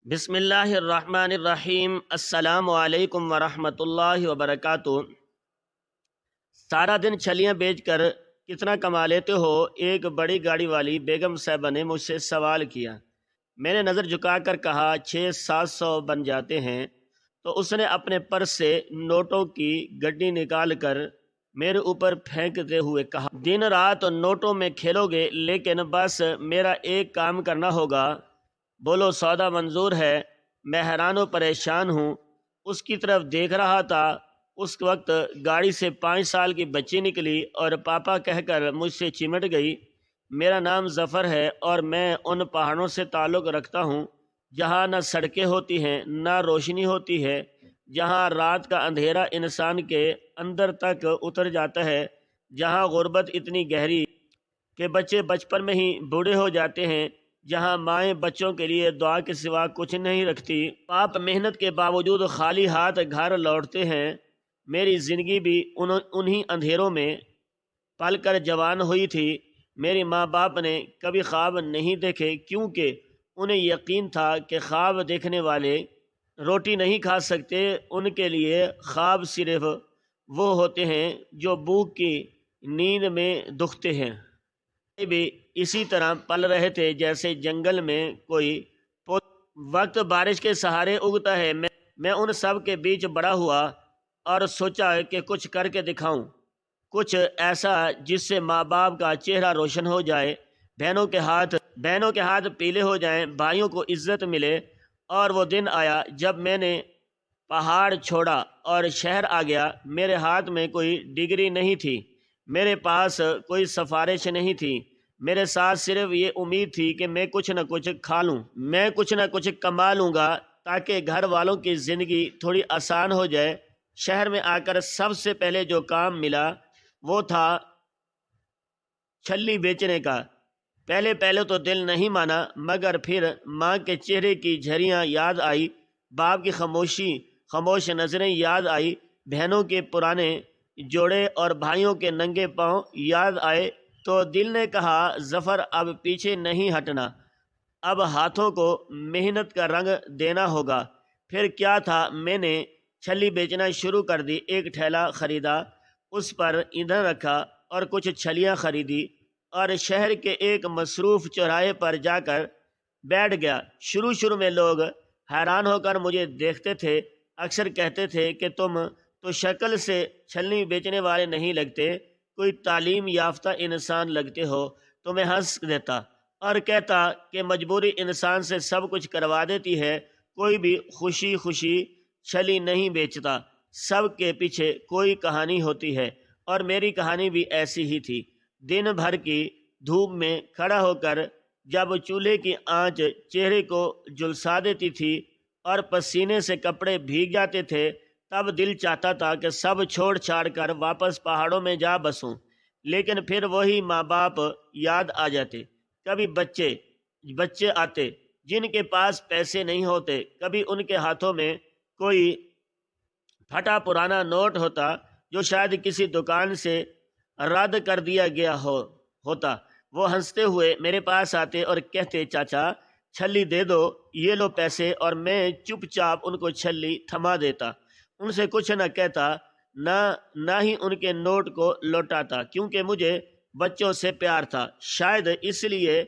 بسم اللہ الرحمن الرحیم۔ السلام علیکم ورحمۃ اللہ وبرکاتہ۔ سارا دن چھلیاں بیچ کر کتنا کما لیتے ہو؟ ایک بڑی گاڑی والی بیگم صاحبہ نے مجھ سے سوال کیا۔ میں نے نظر جھکا کر کہا 600-700 بن جاتے ہیں۔ تو اس نے اپنے پرس سے نوٹوں کی گڈی نکال کر میرے اوپر پھینکتے ہوئے کہا، دن رات نوٹوں میں کھیلو گے، لیکن بس میرا ایک کام کرنا ہوگا۔ بولو سودا منظور ہے؟ میں حیران و پریشان ہوں۔ اس کی طرف دیکھ رہا تھا۔ اس وقت گاڑی سے 5 سال کی بچی نکلی اور پاپا کہہ کر مجھ سے چمٹ گئی۔ میرا نام ظفر ہے اور میں ان پہاڑوں سے تعلق رکھتا ہوں جہاں نہ سڑکیں ہوتی ہیں نہ روشنی ہوتی ہے، جہاں رات کا اندھیرا انسان کے اندر تک اتر جاتا ہے، جہاں غربت اتنی گہری کہ بچے بچپن میں ہی بوڑھے ہو جاتے ہیں، جہاں مائیں بچوں کے لیے دعا کے سوا کچھ نہیں رکھتی، باپ محنت کے باوجود خالی ہاتھ گھر لوٹتے ہیں۔ میری زندگی بھی انہی اندھیروں میں پل کر جوان ہوئی تھی۔ میری ماں باپ نے کبھی خواب نہیں دیکھے، کیونکہ انہیں یقین تھا کہ خواب دیکھنے والے روٹی نہیں کھا سکتے۔ ان کے لیے خواب صرف وہ ہوتے ہیں جو بھوک کی نیند میں دکھتے ہیں۔ بھی اسی طرح پل رہے تھے جیسے جنگل میں کوئی وقت بارش کے سہارے اگتا ہے۔ میں ان سب کے بیچ بڑا ہوا اور سوچا کہ کچھ کر کے دکھاؤں، کچھ ایسا جس سے ماں باپ کا چہرہ روشن ہو جائے، بہنوں کے ہاتھ پیلے ہو جائیں، بھائیوں کو عزت ملے۔ اور وہ دن آیا جب میں نے پہاڑ چھوڑا اور شہر آ گیا۔ میرے ہاتھ میں کوئی ڈگری نہیں تھی، میرے پاس کوئی سفارش نہیں تھی، میرے ساتھ صرف یہ امید تھی کہ میں کچھ نہ کچھ کھا لوں، میں کچھ نہ کچھ کما لوں گا تاکہ گھر والوں کی زندگی تھوڑی آسان ہو جائے۔ شہر میں آ کر سب سے پہلے جو کام ملا وہ تھا چھلی بیچنے کا۔ پہلے تو دل نہیں مانا، مگر پھر ماں کے چہرے کی جھریاں یاد آئی، باپ کی خاموش نظریں یاد آئی، بہنوں کے پرانے جوڑے اور بھائیوں کے ننگے پاؤں یاد آئے۔ تو دل نے کہا، ظفر اب پیچھے نہیں ہٹنا، اب ہاتھوں کو محنت کا رنگ دینا ہوگا۔ پھر کیا تھا، میں نے چھلی بیچنا شروع کر دی۔ ایک ٹھیلا خریدا، اس پر ایندھن رکھا اور کچھ چھلیاں خریدی اور شہر کے ایک مصروف چوراہے پر جا کر بیٹھ گیا۔ شروع میں لوگ حیران ہو کر مجھے دیکھتے تھے، اکثر کہتے تھے کہ تم تو شکل سے چھلنی بیچنے والے نہیں لگتے، کوئی تعلیم یافتہ انسان لگتے ہو۔ تو میں ہنس دیتا اور کہتا کہ مجبوری انسان سے سب کچھ کروا دیتی ہے، کوئی بھی خوشی چھلی نہیں بیچتا، سب کے پیچھے کوئی کہانی ہوتی ہے، اور میری کہانی بھی ایسی ہی تھی۔ دن بھر کی دھوپ میں کھڑا ہو کر جب چولہے کی آنچ چہرے کو جھلسا دیتی تھی اور پسینے سے کپڑے بھیگ جاتے تھے، تب دل چاہتا تھا کہ سب چھوڑ چھاڑ کر واپس پہاڑوں میں جا بسوں، لیکن پھر وہی ماں باپ یاد آ جاتے۔ کبھی بچے آتے جن کے پاس پیسے نہیں ہوتے، کبھی ان کے ہاتھوں میں کوئی پھٹا پرانا نوٹ ہوتا جو شاید کسی دکان سے رد کر دیا گیا ہوتا۔ وہ ہنستے ہوئے میرے پاس آتے اور کہتے، چاچا چھلی دے دو، یہ لو پیسے، اور میں چپ چاپ ان کو چھلی تھما دیتا، ان سے کچھ نہ کہتا، نہ ہی ان کے نوٹ کو لوٹاتا، کیونکہ مجھے بچوں سے پیار تھا، شاید اس لیے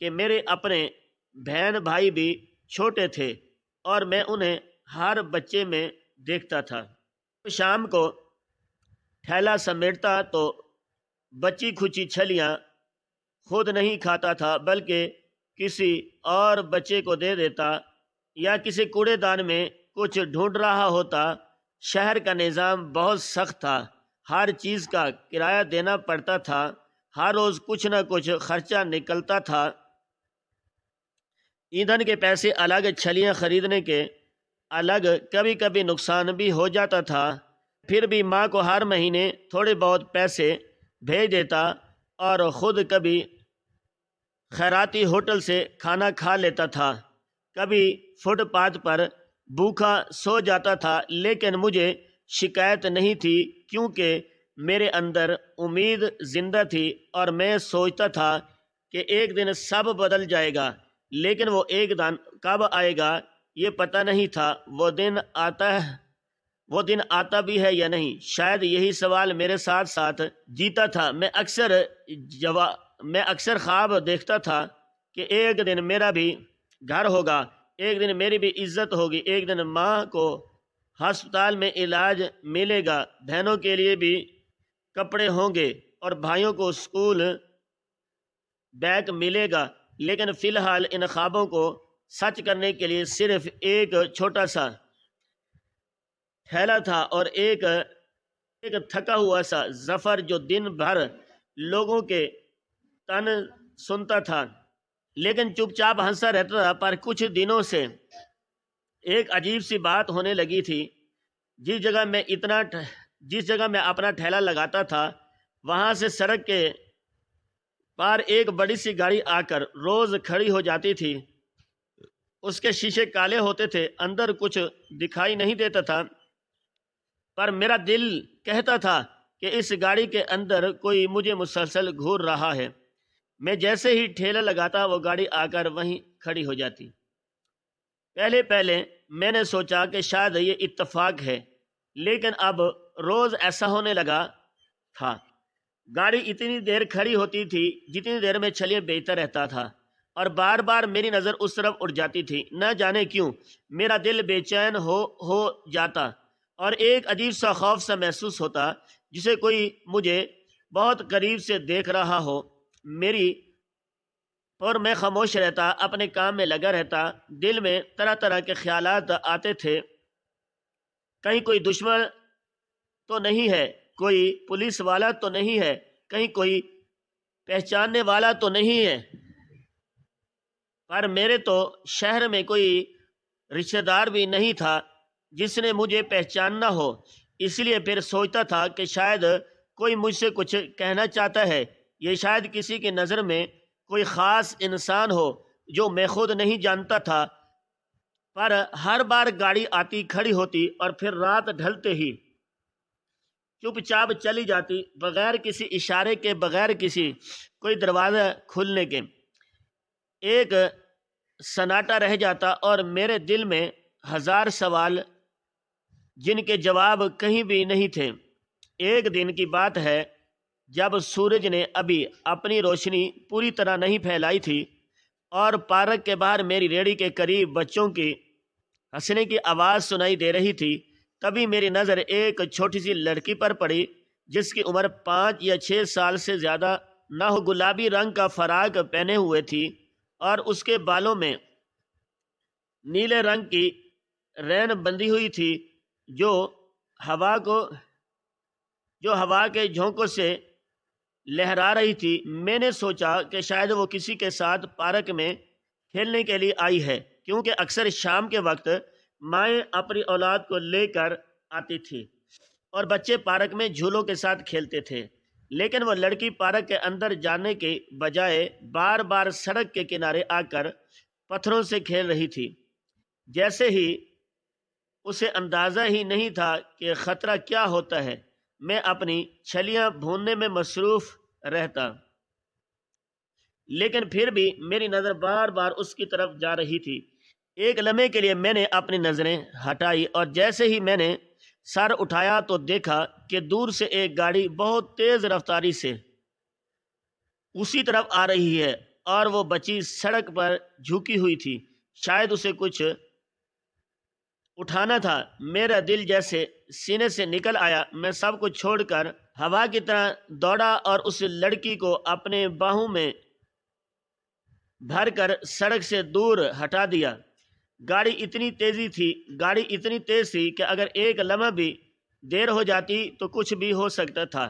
کہ میرے اپنے بہن بھائی بھی چھوٹے تھے اور میں انہیں ہر بچے میں دیکھتا تھا۔ شام کو ٹھیلا سمیٹتا تو بچی کھچی چھلیاں خود نہیں کھاتا تھا، بلکہ کسی اور بچے کو دے دیتا یا کسی کوڑے دان میں کچھ ڈھونڈ رہا ہوتا۔ شہر کا نظام بہت سخت تھا، ہر چیز کا کرایہ دینا پڑتا تھا، ہر روز کچھ نہ کچھ خرچہ نکلتا تھا، ایندھن کے پیسے الگ، چھلیاں خریدنے کے الگ، کبھی کبھی نقصان بھی ہو جاتا تھا۔ پھر بھی ماں کو ہر مہینے تھوڑے بہت پیسے بھیج دیتا اور خود کبھی خیراتی ہوٹل سے کھانا کھا لیتا تھا، کبھی فٹ پاتھ پر بھوکا سو جاتا تھا، لیکن مجھے شکایت نہیں تھی، کیونکہ میرے اندر امید زندہ تھی اور میں سوچتا تھا کہ ایک دن سب بدل جائے گا، لیکن وہ ایک دن کب آئے گا یہ پتہ نہیں تھا وہ دن آتا بھی ہے یا نہیں۔ شاید یہی سوال میرے ساتھ ساتھ جیتا تھا۔ میں اکثر خواب دیکھتا تھا کہ ایک دن میرا بھی گھر ہوگا، ایک دن میری بھی عزت ہوگی، ایک دن ماں کو ہسپتال میں علاج ملے گا، بہنوں کے لیے بھی کپڑے ہوں گے اور بھائیوں کو اسکول بیگ ملے گا۔ لیکن فی الحال ان خوابوں کو سچ کرنے کے لیے صرف ایک چھوٹا سا تھیلا تھا اور ایک تھکا ہوا سا ظفر جو دن بھر لوگوں کے تن سنتا تھا لیکن چپ چاپ ہنسا رہتا تھا۔ پر کچھ دنوں سے ایک عجیب سی بات ہونے لگی تھی۔ جس جگہ میں اپنا ٹھیلا لگاتا تھا وہاں سے سڑک کے پار ایک بڑی سی گاڑی آ کر روز کھڑی ہو جاتی تھی۔ اس کے شیشے کالے ہوتے تھے، اندر کچھ دکھائی نہیں دیتا تھا، پر میرا دل کہتا تھا کہ اس گاڑی کے اندر کوئی مجھے مسلسل گھور رہا ہے۔ میں جیسے ہی ٹھیلا لگاتا وہ گاڑی آ کر وہیں کھڑی ہو جاتی۔ پہلے میں نے سوچا کہ شاید یہ اتفاق ہے، لیکن اب روز ایسا ہونے لگا تھا۔ گاڑی اتنی دیر کھڑی ہوتی تھی جتنی دیر میں چھلیے بیچتا رہتا تھا اور بار بار میری نظر اس طرف اٹھ جاتی تھی۔ نہ جانے کیوں میرا دل بے چین ہو جاتا اور ایک عجیب سا خوف سا محسوس ہوتا، جسے کوئی مجھے بہت قریب سے دیکھ رہا ہو۔ میں خاموش رہتا، اپنے کام میں لگا رہتا۔ دل میں طرح طرح کے خیالات آتے تھے۔ کہیں کوئی دشمن تو نہیں ہے، کوئی پولیس والا تو نہیں ہے، کہیں کوئی پہچاننے والا تو نہیں ہے، پر میرے تو شہر میں کوئی رشتہ دار بھی نہیں تھا جس نے مجھے پہچاننا ہو۔ اس لیے پھر سوچتا تھا کہ شاید کوئی مجھ سے کچھ کہنا چاہتا ہے، یہ شاید کسی کی نظر میں کوئی خاص انسان ہو جو میں خود نہیں جانتا تھا۔ پر ہر بار گاڑی آتی، کھڑی ہوتی اور پھر رات ڈھلتے ہی چپ چاپ چلی جاتی، بغیر کسی اشارے کے، بغیر کسی کوئی دروازہ کھلنے کے۔ ایک سناٹا رہ جاتا اور میرے دل میں ہزار سوال جن کے جواب کہیں بھی نہیں تھے۔ ایک دن کی بات ہے جب سورج نے ابھی اپنی روشنی پوری طرح نہیں پھیلائی تھی اور پارک کے باہر میری ریڑھی کے قریب بچوں کی ہنسنے کی آواز سنائی دے رہی تھی، تبھی میری نظر ایک چھوٹی سی لڑکی پر پڑی جس کی عمر 5 یا 6 سال سے زیادہ نہ ہو۔ گلابی رنگ کا فراق پہنے ہوئے تھی اور اس کے بالوں میں نیلے رنگ کی رین بندھی ہوئی تھی جو ہوا کے جھونکوں سے لہرا رہی تھی۔ میں نے سوچا کہ شاید وہ کسی کے ساتھ پارک میں کھیلنے کے لیے آئی ہے، کیونکہ اکثر شام کے وقت مائیں اپنی اولاد کو لے کر آتی تھی اور بچے پارک میں جھولوں کے ساتھ کھیلتے تھے، لیکن وہ لڑکی پارک کے اندر جانے کے بجائے بار بار سڑک کے کنارے آ کر پتھروں سے کھیل رہی تھی، جیسے ہی اسے اندازہ ہی نہیں تھا کہ خطرہ کیا ہوتا ہے۔ میں اپنی چھلیاں بھوننے میں مصروف رہتا، لیکن پھر بھی میری نظر بار بار اس کی طرف جا رہی تھی۔ ایک لمحے کے لیے میں نے اپنی نظریں ہٹائی اور جیسے ہی میں نے سر اٹھایا تو دیکھا کہ دور سے ایک گاڑی بہت تیز رفتاری سے اسی طرف آ رہی ہے اور وہ بچی سڑک پر جھکی ہوئی تھی، شاید اسے کچھ اٹھانا تھا۔ میرا دل جیسے سینے سے نکل آیا۔ میں سب کچھ چھوڑ کر ہوا کی طرح دوڑا اور اس لڑکی کو اپنے باہوں میں بھر کر سڑک سے دور ہٹا دیا۔ گاڑی اتنی تیز تھی کہ اگر ایک لمحہ بھی دیر ہو جاتی تو کچھ بھی ہو سکتا تھا۔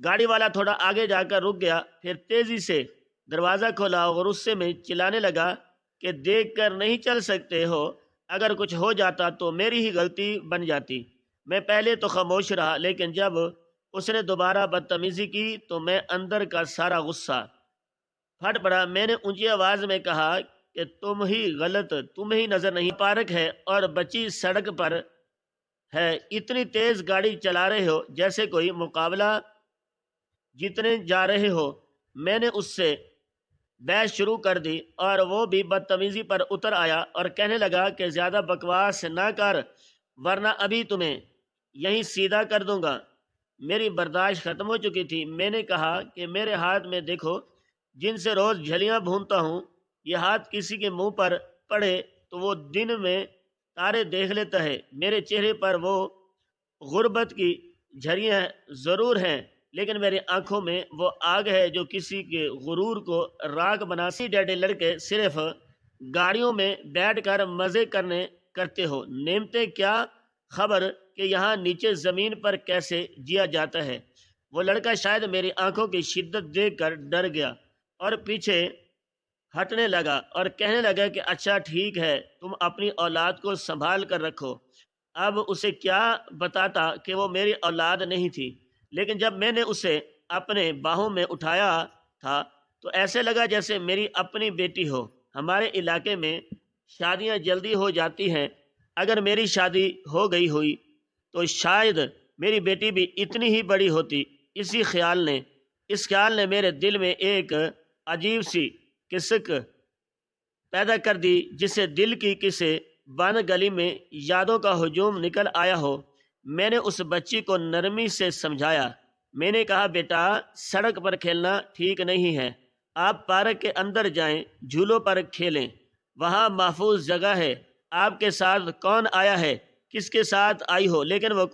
گاڑی والا تھوڑا آگے جا کر رک گیا، پھر تیزی سے دروازہ کھولا اور غصے میں چلانے لگا کہ دیکھ کر نہیں چل سکتے ہو، اگر کچھ ہو جاتا تو میری ہی غلطی بن جاتی۔ میں پہلے تو خاموش رہا، لیکن جب اس نے دوبارہ بدتمیزی کی تو میں اندر کا سارا غصہ پھٹ پڑا۔ میں نے اونچی آواز میں کہا کہ تمہیں نظر نہیں پارک ہے اور بچی سڑک پر ہے، اتنی تیز گاڑی چلا رہے ہو جیسے کوئی مقابلہ جیتنے جا رہے ہو۔ میں نے اس سے بحث شروع کر دی اور وہ بھی بدتمیزی پر اتر آیا اور کہنے لگا کہ زیادہ بکواس نہ کر ورنہ ابھی تمہیں یہیں سیدھا کر دوں گا۔ میری برداشت ختم ہو چکی تھی۔ میں نے کہا کہ میرے ہاتھ میں دیکھو، جن سے روز جھلیاں بھونتا ہوں، یہ ہاتھ کسی کے منہ پر پڑے تو وہ دن میں تارے دیکھ لیتا ہے۔ میرے چہرے پر وہ غربت کی جھریاں ضرور ہیں، لیکن میری آنکھوں میں وہ آگ ہے جو کسی کے غرور کو راکھ بناتی۔ ڈیڈے لڑکے صرف گاڑیوں میں بیٹھ کر مزے کرتے ہو، نعمتیں کیا خبر کہ یہاں نیچے زمین پر کیسے جیا جاتا ہے۔ وہ لڑکا شاید میری آنکھوں کی شدت دیکھ کر ڈر گیا اور پیچھے ہٹنے لگا اور کہنے لگا کہ اچھا ٹھیک ہے، تم اپنی اولاد کو سنبھال کر رکھو۔ اب اسے کیا بتاتا کہ وہ میری اولاد نہیں تھی، لیکن جب میں نے اسے اپنے باہوں میں اٹھایا تھا تو ایسے لگا جیسے میری اپنی بیٹی ہو۔ ہمارے علاقے میں شادیاں جلدی ہو جاتی ہیں، اگر میری شادی ہو گئی ہوئی تو شاید میری بیٹی بھی اتنی ہی بڑی ہوتی۔ اس خیال نے میرے دل میں ایک عجیب سی کسک پیدا کر دی، جسے دل کی کسی بند گلی میں یادوں کا ہجوم نکل آیا ہو۔ میں نے اس بچی کو نرمی سے سمجھایا۔ میں نے کہا بیٹا، سڑک پر کھیلنا ٹھیک نہیں ہے، آپ پارک کے اندر جائیں، جھولوں پر کھیلیں، وہاں محفوظ جگہ ہے۔ آپ کے ساتھ کون آیا ہے، کس کے ساتھ آئی ہو؟ لیکن وہ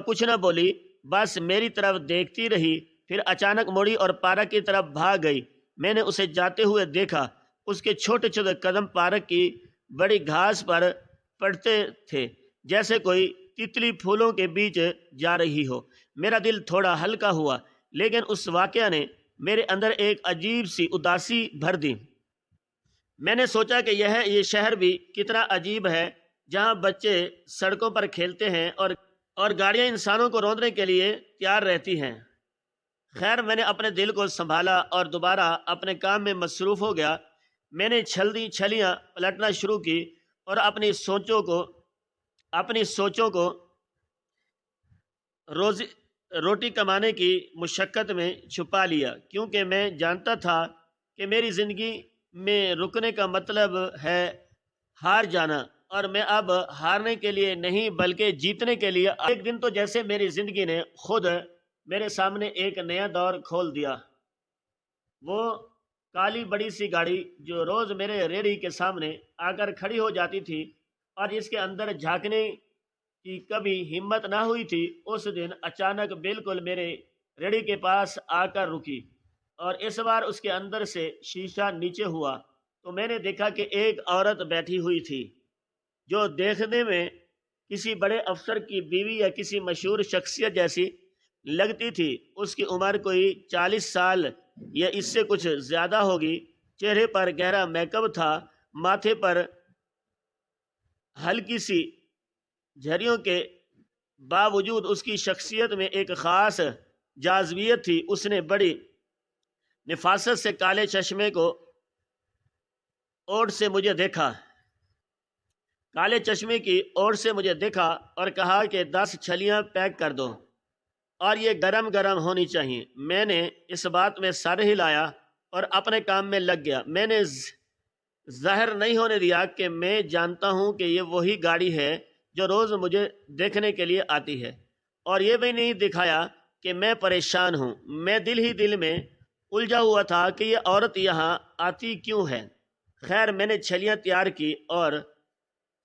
کچھ نہ بولی، بس میری طرف دیکھتی رہی، پھر اچانک مڑی اور پارک کی طرف بھاگ گئی۔ میں نے اسے جاتے ہوئے دیکھا، اس کے چھوٹے چھوٹے قدم پارک کی بڑی گھاس پر پڑتے تھے، جیسے کوئی تتلی پھولوں کے بیچ جا رہی ہو۔ میرا دل تھوڑا ہلکا ہوا، لیکن اس واقعہ نے میرے اندر ایک عجیب سی اداسی بھر دی۔ میں نے سوچا کہ یہ شہر بھی کتنا عجیب ہے، جہاں بچے سڑکوں پر کھیلتے ہیں اور گاڑیاں انسانوں کو روندنے کے لیے تیار رہتی ہیں۔ خیر، میں نے اپنے دل کو سنبھالا اور دوبارہ اپنے کام میں مصروف ہو گیا۔ میں نے چھلیاں پلٹنا شروع کی اور اپنی سوچوں کو روٹی کمانے کی مشقت میں چھپا لیا، کیونکہ میں جانتا تھا کہ میری زندگی میں رکنے کا مطلب ہے ہار جانا، اور میں اب ہارنے کے لیے نہیں بلکہ جیتنے کے لیے۔ ایک دن تو جیسے میری زندگی نے خود میرے سامنے ایک نیا دور کھول دیا۔ وہ کالی بڑی سی گاڑی جو روز میرے ریڑھی کے سامنے آ کر کھڑی ہو جاتی تھی اور اس کے اندر جھانکنے کی کبھی ہمت نہ ہوئی تھی، اس دن اچانک بالکل میرے ریڑھی کے پاس آ کر رکی، اور اس بار اس کے اندر سے شیشہ نیچے ہوا تو میں نے دیکھا کہ ایک عورت بیٹھی ہوئی تھی جو دیکھنے میں کسی بڑے افسر کی بیوی یا کسی مشہور شخصیت جیسی لگتی تھی۔ اس کی عمر کوئی 40 سال یا اس سے کچھ زیادہ ہوگی۔ چہرے پر گہرا میک اپ تھا، ماتھے پر ہلکی سی جھریوں کے باوجود اس کی شخصیت میں ایک خاص جاذبیت تھی۔ اس نے بڑی نفاست سے کالے چشمے کو اوٹ سے مجھے دیکھا اور کہا کہ 10 چھلیاں پیک کر دو اور یہ گرم گرم ہونی چاہیے۔ میں نے اس بات میں سر ہلایا اور اپنے کام میں لگ گیا۔ میں نے ظاہر نہیں ہونے دیا کہ میں جانتا ہوں کہ یہ وہی گاڑی ہے جو روز مجھے دیکھنے کے لیے آتی ہے، اور یہ بھی نہیں دکھایا کہ میں پریشان ہوں۔ میں دل میں الجھا ہوا تھا کہ یہ عورت یہاں آتی کیوں ہے۔ خیر، میں نے چھلیاں تیار کی اور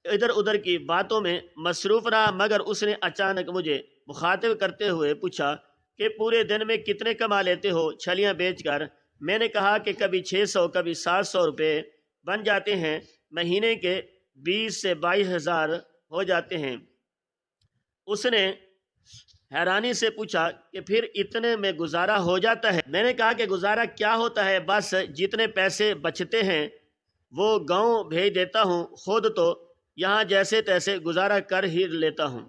ادھر ادھر کی باتوں میں مصروف رہا، مگر اس نے اچانک مجھے مخاطب کرتے ہوئے پوچھا کہ پورے دن میں کتنے کما لیتے ہو چھلیاں بیچ کر؟ میں نے کہا کہ کبھی 600 کبھی 700 روپے بن جاتے ہیں، مہینے کے 20 سے 22 ہزار ہو جاتے ہیں۔ اس نے حیرانی سے پوچھا کہ پھر اتنے میں گزارا ہو جاتا ہے؟ میں نے کہا کہ گزارا کیا ہوتا ہے، بس جتنے پیسے بچتے ہیں وہ گاؤں بھیج دیتا ہوں، خود تو یہاں جیسے تیسے گزارا کر ہی لیتا ہوں۔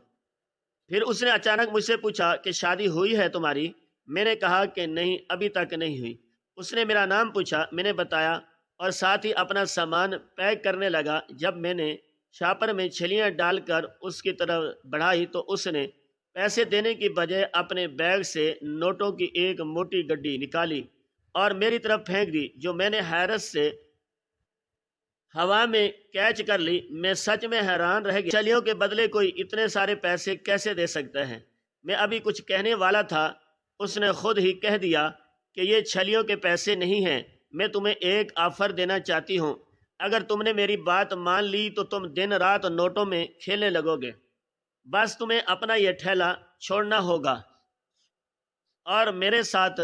پھر اس نے اچانک مجھ سے پوچھا کہ شادی ہوئی ہے تمہاری؟ میں نے کہا کہ نہیں، ابھی تک نہیں ہوئی۔ اس نے میرا نام پوچھا، میں نے بتایا اور ساتھ ہی اپنا سامان پیک کرنے لگا۔ جب میں نے شاپر میں چھلیاں ڈال کر اس کی طرف بڑھائی تو اس نے پیسے دینے کی بجائے اپنے بیگ سے نوٹوں کی ایک موٹی گڈی نکالی اور میری طرف پھینک دی، جو میں نے حیرت سے ہوا میں کیچ کر لی۔ میں سچ میں حیران رہ گیا، چھلیوں کے بدلے کوئی اتنے سارے پیسے کیسے دے سکتا ہے؟ میں ابھی کچھ کہنے والا تھا، اس نے خود ہی کہہ دیا کہ یہ چھلیوں کے پیسے نہیں ہیں، میں تمہیں ایک آفر دینا چاہتی ہوں، اگر تم نے میری بات مان لی تو تم دن رات نوٹوں میں کھیلنے لگو گے، بس تمہیں اپنا یہ ٹھیلا چھوڑنا ہوگا اور میرے ساتھ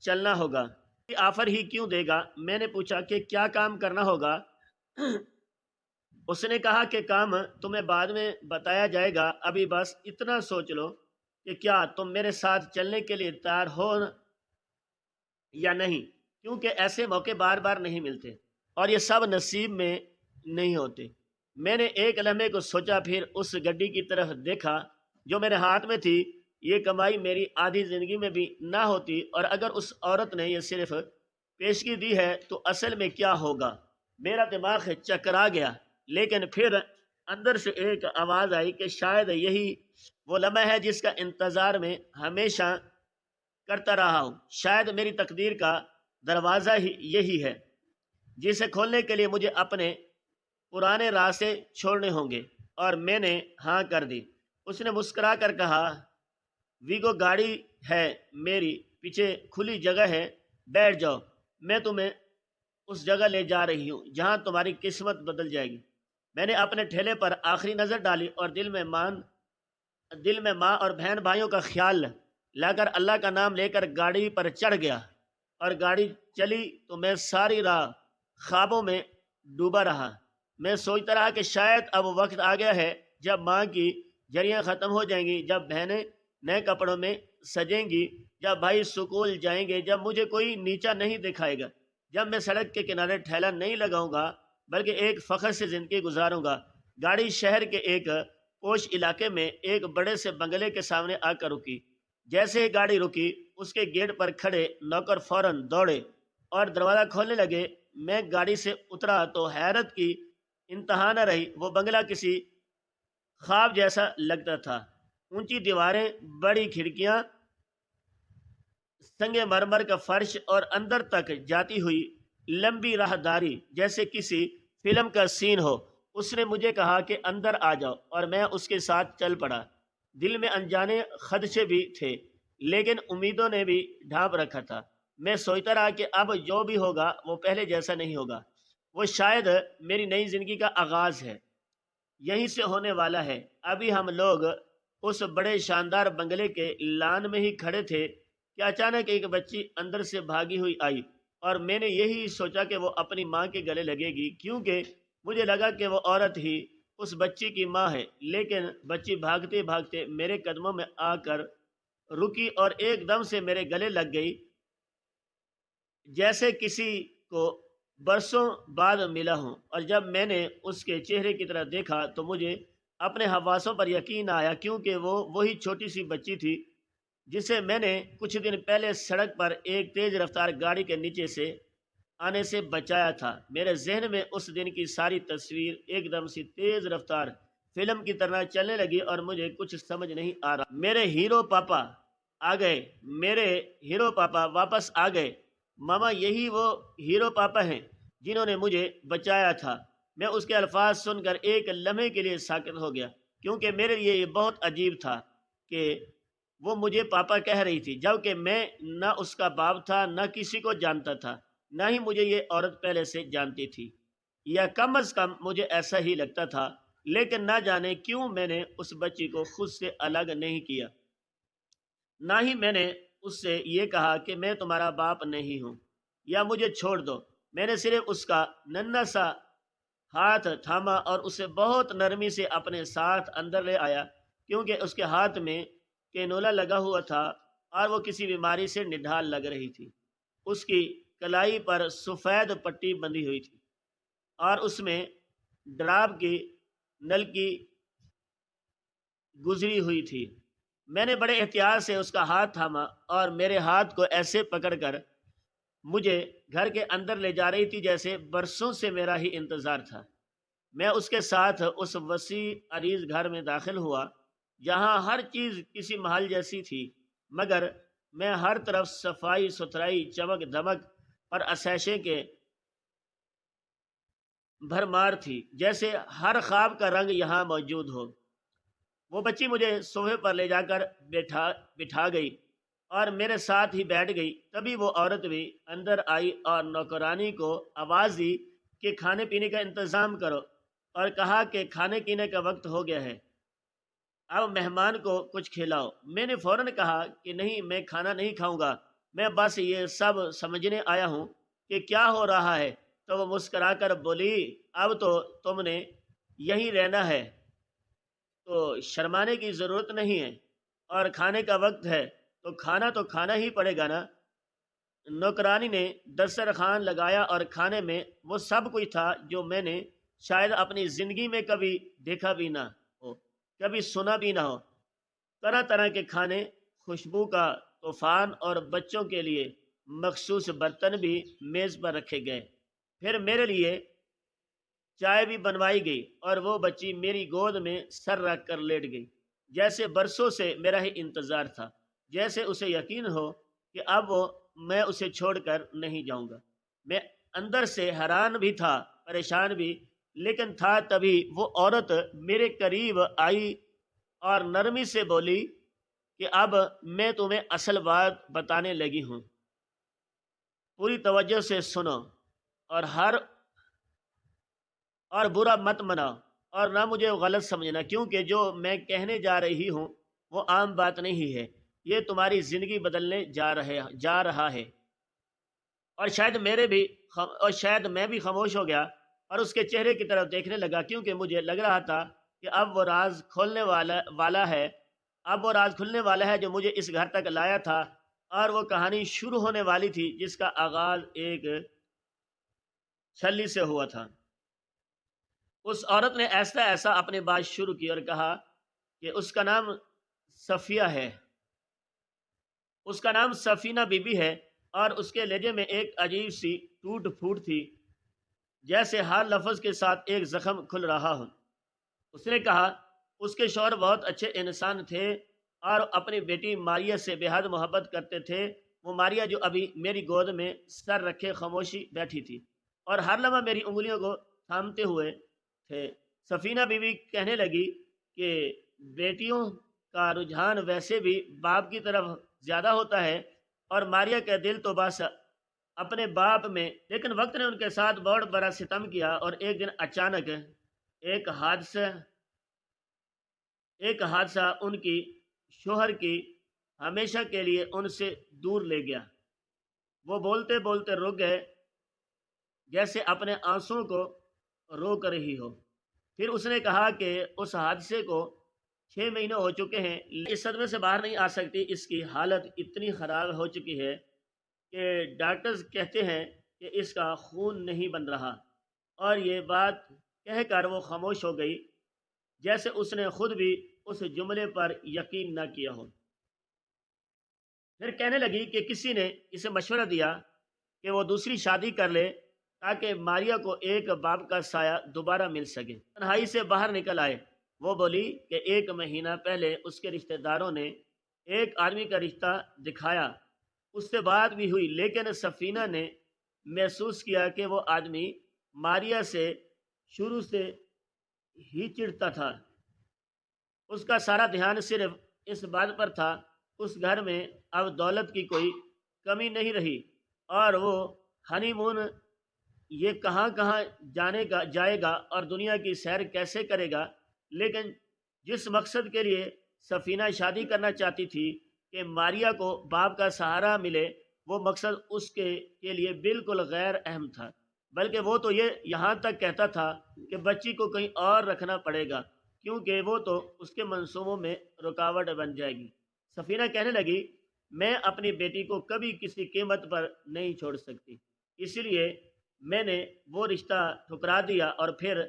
چلنا ہوگا۔ آفر ہی کیوں دے گا؟ میں نے پوچھا کہ کیا کام کرنا ہوگا؟ اس نے کہا کہ کام تمہیں بعد میں بتایا جائے گا، ابھی بس اتنا سوچ لو کہ کیا تم میرے ساتھ چلنے کے لیے تیار ہو یا نہیں، کیونکہ ایسے موقع بار بار نہیں ملتے اور یہ سب نصیب میں نہیں ہوتے۔ میں نے ایک لمحے کو سوچا، پھر اس گڈی کی طرف دیکھا جو میرے ہاتھ میں تھی۔ یہ کمائی میری آدھی زندگی میں بھی نہ ہوتی، اور اگر اس عورت نے یہ صرف پیشگی دی ہے تو اصل میں کیا ہوگا؟ میرا دماغ چکرا گیا، لیکن پھر اندر سے ایک آواز آئی کہ شاید یہی وہ لمحہ ہے جس کا انتظار میں ہمیشہ کرتا رہا ہوں، شاید میری تقدیر کا دروازہ ہی یہی ہے جسے کھولنے کے لیے مجھے اپنے پرانے راستے چھوڑنے ہوں گے۔ اور میں نے ہاں کر دی۔ اس نے مسکرا کر کہا، ویگو گاڑی ہے میری، پیچھے کھلی جگہ ہے، بیٹھ جاؤ، میں تمہیں اس جگہ لے جا رہی ہوں جہاں تمہاری قسمت بدل جائے گی۔ میں نے اپنے ٹھیلے پر آخری نظر ڈالی اور دل میں ماں اور بہن بھائیوں کا خیال لا کر اللہ کا نام لے کر گاڑی پر چڑھ گیا، اور گاڑی چلی تو میں ساری راہ خوابوں میں ڈوبا رہا۔ میں سوچتا رہا کہ شاید اب وقت آ گیا ہے جب ماں کی جھریاں ختم ہو جائیں گی، جب بہنیں نئے کپڑوں میں سجیں گی، جب بھائی سکول جائیں گے، جب مجھے کوئی نیچا نہیں دکھائے گا، جب میں سڑک کے کنارے ٹھیلا نہیں لگاؤں گا بلکہ ایک فخر سے زندگی گزاروں گا۔ گاڑی شہر کے ایک پوش علاقے میں ایک بڑے سے بنگلے کے سامنے آ کر رکی۔ جیسے ہی گاڑی رکی، اس کے گیٹ پر کھڑے نوکر فوراً دوڑے اور دروازہ کھولنے لگے۔ میں گاڑی سے اترا تو حیرت کی انتہا نہ رہی۔ وہ بنگلہ کسی خواب جیسا لگتا تھا، اونچی دیواریں، بڑی کھڑکیاں، سنگ مرمر کا فرش اور اندر تک جاتی ہوئی لمبی راہداری جیسے کسی فلم کا سین ہو۔ اس نے مجھے کہا کہ اندر آ جاؤ، اور میں اس کے ساتھ چل پڑا۔ دل میں انجانے خدشے بھی تھے، لیکن امیدوں نے بھی ڈھانپ رکھا تھا۔ میں سوچتا رہا کہ اب جو بھی ہوگا وہ پہلے جیسا نہیں ہوگا، وہ شاید میری نئی زندگی کا آغاز ہے، یہیں سے ہونے والا ہے۔ ابھی ہم لوگ اس بڑے شاندار بنگلے کے لان میں ہی کھڑے تھے کہ اچانک ایک بچی اندر سے بھاگی ہوئی آئی، اور میں نے یہی سوچا کہ وہ اپنی ماں کے گلے لگے گی، کیونکہ مجھے لگا کہ وہ عورت ہی اس بچی کی ماں ہے۔ لیکن بچی بھاگتے بھاگتے میرے قدموں میں آ کر رکی اور ایک دم سے میرے گلے لگ گئی، جیسے کسی کو برسوں بعد ملا ہوں۔ اور جب میں نے اس کے چہرے کی طرف دیکھا تو مجھے اپنے حواسوں پر یقین آیا، کیونکہ وہ وہی چھوٹی سی بچی تھی جسے میں نے کچھ دن پہلے سڑک پر ایک تیز رفتار گاڑی کے نیچے سے آنے سے بچایا تھا۔ میرے ذہن میں اس دن کی ساری تصویر ایک دم سے تیز رفتار فلم کی طرح چلنے لگی، اور مجھے کچھ سمجھ نہیں آ رہا۔ میرے ہیرو پاپا آ گئے، میرے ہیرو پاپا واپس آ گئے۔ ماما، یہی وہ ہیرو پاپا ہیں جنہوں نے مجھے بچایا تھا۔ میں اس کے الفاظ سن کر ایک لمحے کے لیے ساکت ہو گیا، کیونکہ میرے لیے یہ بہت عجیب تھا کہ وہ مجھے پاپا کہہ رہی تھی، جبکہ میں نہ اس کا باپ تھا، نہ کسی کو جانتا تھا، نہ ہی مجھے یہ عورت پہلے سے جانتی تھی، یا کم از کم مجھے ایسا ہی لگتا تھا۔ لیکن نہ جانے کیوں میں نے اس بچی کو خود سے الگ نہیں کیا، نہ ہی میں نے اس سے یہ کہا کہ میں تمہارا باپ نہیں ہوں یا مجھے چھوڑ دو۔ میں نے صرف اس کا ننھا سا ہاتھ تھاما اور اسے بہت نرمی سے اپنے ساتھ اندر لے آیا، کیونکہ اس کے ہاتھ میں کینولا لگا ہوا تھا اور وہ کسی بیماری سے نڈھال لگ رہی تھی۔ اس کی کلائی پر سفید پٹی بندھی ہوئی تھی اور اس میں ڈراب کی نلکی گزری ہوئی تھی۔ میں نے بڑے احتیاط سے اس کا ہاتھ تھاما اور میرے ہاتھ کو ایسے پکڑ کر مجھے گھر کے اندر لے جا رہی تھی جیسے برسوں سے میرا ہی انتظار تھا۔ میں اس کے ساتھ اس وسیع عریض گھر میں داخل ہوا جہاں ہر چیز کسی محل جیسی تھی، مگر میں ہر طرف صفائی ستھرائی چمک دمک اور اسیشے کے بھرمار تھی، جیسے ہر خواب کا رنگ یہاں موجود ہو۔ وہ بچی مجھے صوفے پر لے جا کر بٹھا گئی اور میرے ساتھ ہی بیٹھ گئی۔ تبھی وہ عورت بھی اندر آئی اور نوکرانی کو آواز دی کہ کھانے پینے کا انتظام کرو، اور کہا کہ کھانے پینے کا وقت ہو گیا ہے، اب مہمان کو کچھ کھلاؤ۔ میں نے فوراً کہا کہ نہیں، میں کھانا نہیں کھاؤں گا، میں بس یہ سب سمجھنے آیا ہوں کہ کیا ہو رہا ہے۔ تو وہ مسکرا کر بولی، اب تو تم نے یہیں رہنا ہے تو شرمانے کی ضرورت نہیں ہے، اور کھانے کا وقت ہے تو کھانا ہی پڑے گا نا۔ نوکرانی نے دسترخوان لگایا اور کھانے میں وہ سب کچھ تھا جو میں نے شاید اپنی زندگی میں کبھی دیکھا بھی نہ ہو، کبھی سنا بھی نہ ہو۔ طرح طرح کے کھانے، خوشبو کا طوفان، اور بچوں کے لیے مخصوص برتن بھی میز پر رکھے گئے۔ پھر میرے لیے چائے بھی بنوائی گئی اور وہ بچی میری گود میں سر رکھ کر لیٹ گئی، جیسے برسوں سے میرا ہی انتظار تھا، جیسے اسے یقین ہو کہ اب میں اسے چھوڑ کر نہیں جاؤں گا۔ میں اندر سے حیران بھی تھا، پریشان بھی، لیکن تھا تبھی وہ عورت میرے قریب آئی اور نرمی سے بولی کہ اب میں تمہیں اصل بات بتانے لگی ہوں، پوری توجہ سے سنو، اور برا مت مناؤ، اور نہ مجھے غلط سمجھنا، کیونکہ جو میں کہنے جا رہی ہوں وہ عام بات نہیں ہے، یہ تمہاری زندگی بدلنے جا رہا ہے۔ اور شاید میں بھی خاموش ہو گیا اور اس کے چہرے کی طرف دیکھنے لگا، کیونکہ مجھے لگ رہا تھا کہ اب وہ راز کھولنے والا ہے جو مجھے اس گھر تک لایا تھا، اور وہ کہانی شروع ہونے والی تھی جس کا آغاز ایک چھلی سے ہوا تھا۔ اس عورت نے ایسا اپنی بات شروع کی اور کہا کہ اس کا نام صفیہ ہے، اس کا نام سفینہ بی بی ہے، اور اس کے لہجے میں ایک عجیب سی ٹوٹ پھوٹ تھی، جیسے ہر لفظ کے ساتھ ایک زخم کھل رہا ہو۔ اس نے کہا اس کے شوہر بہت اچھے انسان تھے اور اپنی بیٹی ماریا سے بے حد محبت کرتے تھے۔ وہ ماریا جو ابھی میری گود میں سر رکھے خاموشی بیٹھی تھی اور ہر لمحہ میری انگلیوں کو تھامتے ہوئے تھے۔ سفینہ بیوی کہنے لگی کہ بیٹیوں کا رجحان ویسے بھی باپ کی طرف زیادہ ہوتا ہے، اور ماریا کا دل تو بس اپنے باپ میں، لیکن وقت نے ان کے ساتھ بہت بڑا ستم کیا، اور ایک دن اچانک ایک حادثہ ان کی شوہر کی ہمیشہ کے لیے ان سے دور لے گیا۔ وہ بولتے بولتے رک گئے، جیسے اپنے آنسوؤں کو روک رہی ہو۔ پھر اس نے کہا کہ اس حادثے کو 6 مہینے ہو چکے ہیں، اس صدمے سے باہر نہیں آ سکتی، اس کی حالت اتنی خراب ہو چکی ہے کہ ڈاکٹرز کہتے ہیں کہ اس کا خون نہیں بن رہا۔ اور یہ بات کہہ کر وہ خاموش ہو گئی، جیسے اس نے خود بھی اس جملے پر یقین نہ کیا ہو۔ پھر کہنے لگی کہ کسی نے اسے مشورہ دیا کہ وہ دوسری شادی کر لے تاکہ ماریا کو ایک باپ کا سایہ دوبارہ مل سکے، تنہائی سے باہر نکل آئے۔ وہ بولی کہ 1 مہینہ پہلے اس کے رشتہ داروں نے ایک آدمی کا رشتہ دکھایا، اس سے بات بھی ہوئی، لیکن سفینہ نے محسوس کیا کہ وہ آدمی ماریا سے شروع سے ہی چڑھتا تھا۔ اس کا سارا دھیان صرف اس بات پر تھا اس گھر میں اب دولت کی کوئی کمی نہیں رہی، اور وہ ہنی مون یہ کہاں کہاں جائے گا اور دنیا کی سیر کیسے کرے گا۔ لیکن جس مقصد کے لیے سفینہ شادی کرنا چاہتی تھی کہ ماریا کو باپ کا سہارا ملے، وہ مقصد اس کے لیے بالکل غیر اہم تھا، بلکہ وہ تو یہاں تک کہتا تھا کہ بچی کو کہیں اور رکھنا پڑے گا، کیونکہ وہ تو اس کے منصوبوں میں رکاوٹ بن جائے گی۔ سفینہ کہنے لگی، میں اپنی بیٹی کو کبھی کسی قیمت پر نہیں چھوڑ سکتی، اس لیے میں نے وہ رشتہ ٹھکرا دیا۔ اور پھر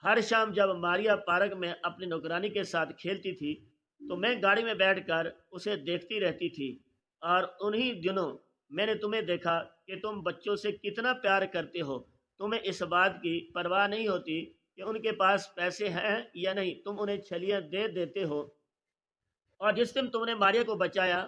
ہر شام جب ماریا پارک میں اپنی نوکرانی کے ساتھ کھیلتی تھی تو میں گاڑی میں بیٹھ کر اسے دیکھتی رہتی تھی، اور انہی دنوں میں نے تمہیں دیکھا کہ تم بچوں سے کتنا پیار کرتے ہو، تمہیں اس بات کی پرواہ نہیں ہوتی کہ ان کے پاس پیسے ہیں یا نہیں، تم انہیں چھلیاں دے دیتے ہو۔ اور جس دن تم نے ماریا کو بچایا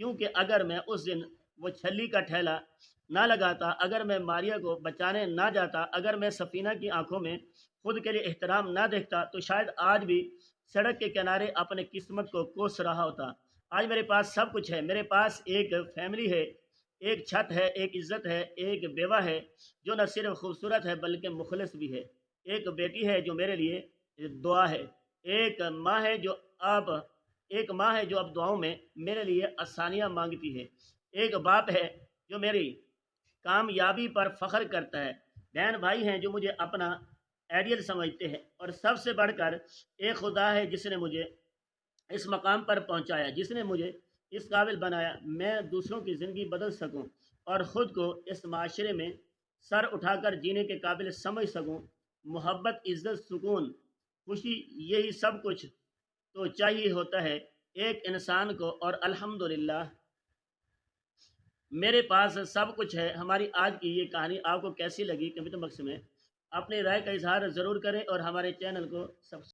کیونکہ اگر میں اس دن وہ چھلی کا ٹھیلا نہ لگاتا، اگر میں ماریا کو بچانے نہ جاتا، اگر میں سفینہ کی آنکھوں میں خود کے لیے احترام نہ دیکھتا، تو شاید آج بھی سڑک کے کنارے اپنے قسمت کو کوس رہا ہوتا۔ آج میرے پاس سب کچھ ہے، میرے پاس ایک فیملی ہے، ایک چھت ہے، ایک عزت ہے، ایک بیوہ ہے جو نہ صرف خوبصورت ہے بلکہ مخلص بھی ہے، ایک بیٹی ہے جو میرے لیے دعا ہے، ایک ماں ہے جو اب ایک ماں ہے جو اب دعاؤں میں میرے لیے آسانیاں مانگتی ہے، ایک باپ ہے جو میری کامیابی پر فخر کرتا ہے، بہن بھائی ہیں جو مجھے اپنا آئیڈیل سمجھتے ہیں، اور سب سے بڑھ کر ایک خدا ہے جس نے مجھے اس مقام پر پہنچایا، جس نے مجھے اس قابل بنایا میں دوسروں کی زندگی بدل سکوں اور خود کو اس معاشرے میں سر اٹھا کر جینے کے قابل سمجھ سکوں۔ محبت، عزت، سکون، خوشی، یہی سب کچھ تو چاہیے ہوتا ہے ایک انسان کو، اور الحمدللہ میرے پاس سب کچھ ہے۔ ہماری آج کی یہ کہانی آپ کو کیسی لگی کمنٹ باکس میں اپنی رائے کا اظہار ضرور کریں، اور ہمارے چینل کو سبسکرائب